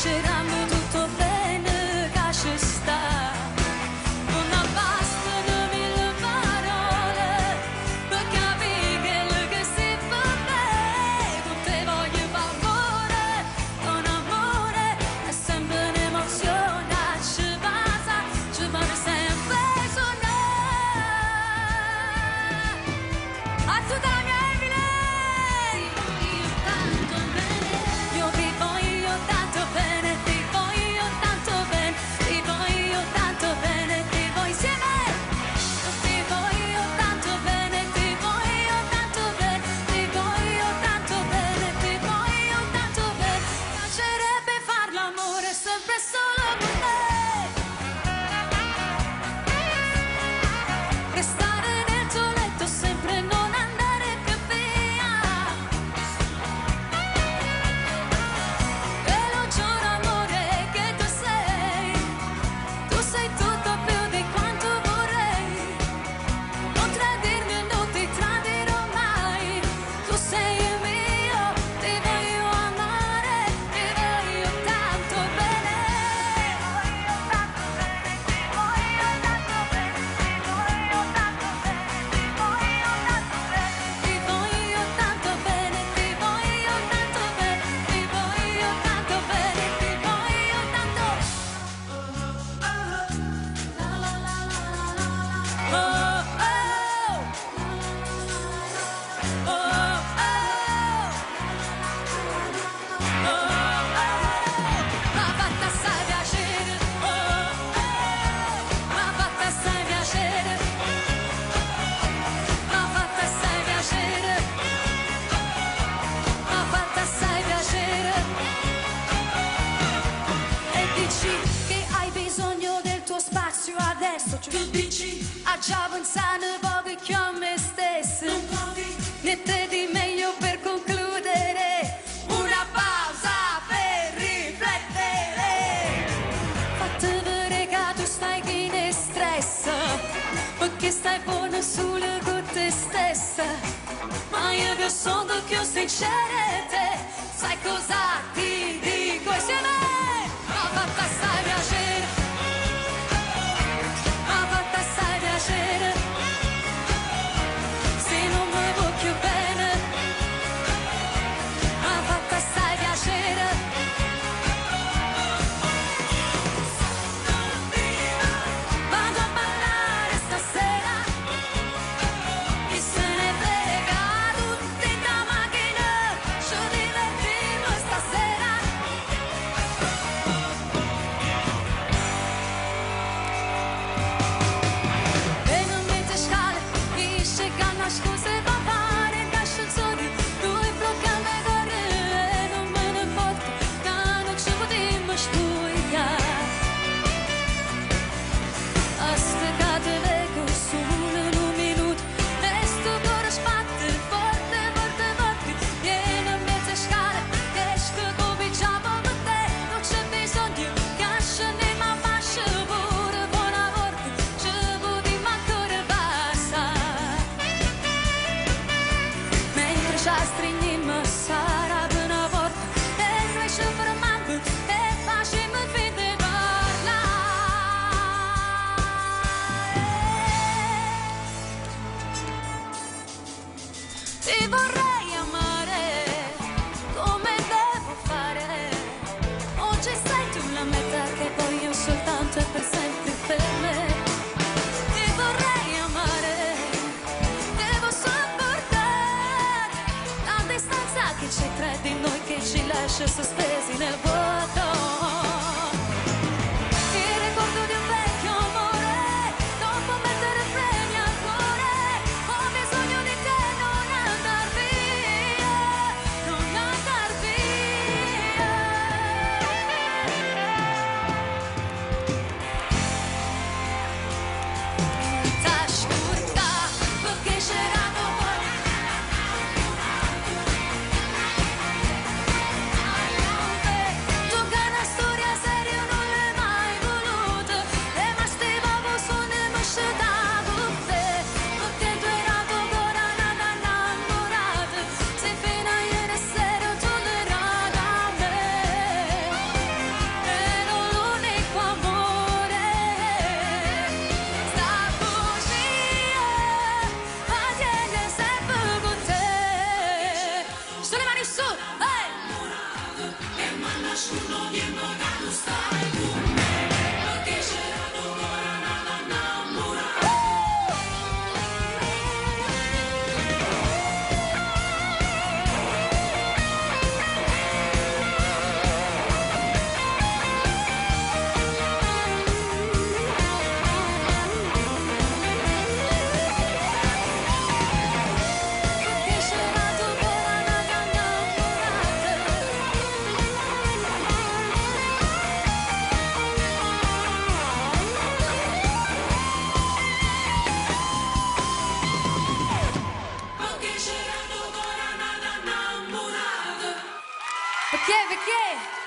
C'eravamo tutto bene, che ci sta. Non bastano mille parole per capire quello che si fa bene. Con te voglio amore, con amore è sempre un'emozione. Ci passa, ci vuole sempre suonare. A tutta la mia Emily! Io tanto bene, io vi voglio tanto bene, ti voglio tanto bene, ti voglio tanto bene, ti voglio insieme. Ti voglio tanto bene, ti voglio tanto bene, ti voglio tanto bene, ti voglio tanto bene. Piacerebbe far l'amore sempre solo con te. Restare nel tuo letto sempre, non andare più via. Te lo giuro amore che tu sei tutto più di quanto vorrei. Non tradirmi e non ti tradirò mai. Tu sei il mio, ti voglio amare, ti voglio tanto bene. Ti voglio tanto bene, ti voglio tanto bene, ti voglio tanto bene, ti voglio tanto bene, ti voglio tanto bene, ti voglio tanto bene, ti voglio tanto m'ha fatta assai piacere, m'ha fatta assai piacere, m'ha fatta assai piacere, m'ha fatta assai piacere. E dici che hai bisogno del tuo spazio adesso. Tu dici a già pensare poco che a me stesso. Non provi niente di meglio per concludere. Una pausa per riflettere. Fatti vedere che tu stai che ne stress, perché stai buono solo con te stessa. Ma io che sono più sincera te, sai cosa ti dico insieme? M'ha fatta assai piacere, m'ha fatta assai piacere. Se non mi vuoi più bene, m'ha fatta assai piacere. Vado a ballare stasera, chi se ne frega, tutti in la macchina, ci divertiamo stasera. E non mette scale, dice che hanno scuse da fare in ascensori, lui blocca le corre e non me ne importa, che non ci potremmo spugliare. Aspettate vengo solo in un minuto, e sto cuore sbatte forte, forte, forte. Vieni a mezze scale, che esco cominciamo con te. Non c'è bisogno che scendiamo a fascia pure buona volta, ci potremmo ancora passare. Mentre ci stringiamo sarà una volta, e noi ci fermiamo e facciamo finta di parlare. Ti vorrei amare come devo fare. Oggi sei tu la meta che voglio soltanto e per sempre per me. Ti vorrei amare, devo sopportare la distanza che c'è tra di noi, che ci lascia sospesi nel vuoto. Il ricordo di un vecchio amore, dopo mettere freni al cuore. Ho bisogno di te, non andar via, non andar via. T'ascolta, perché c'erano buoni. Perché?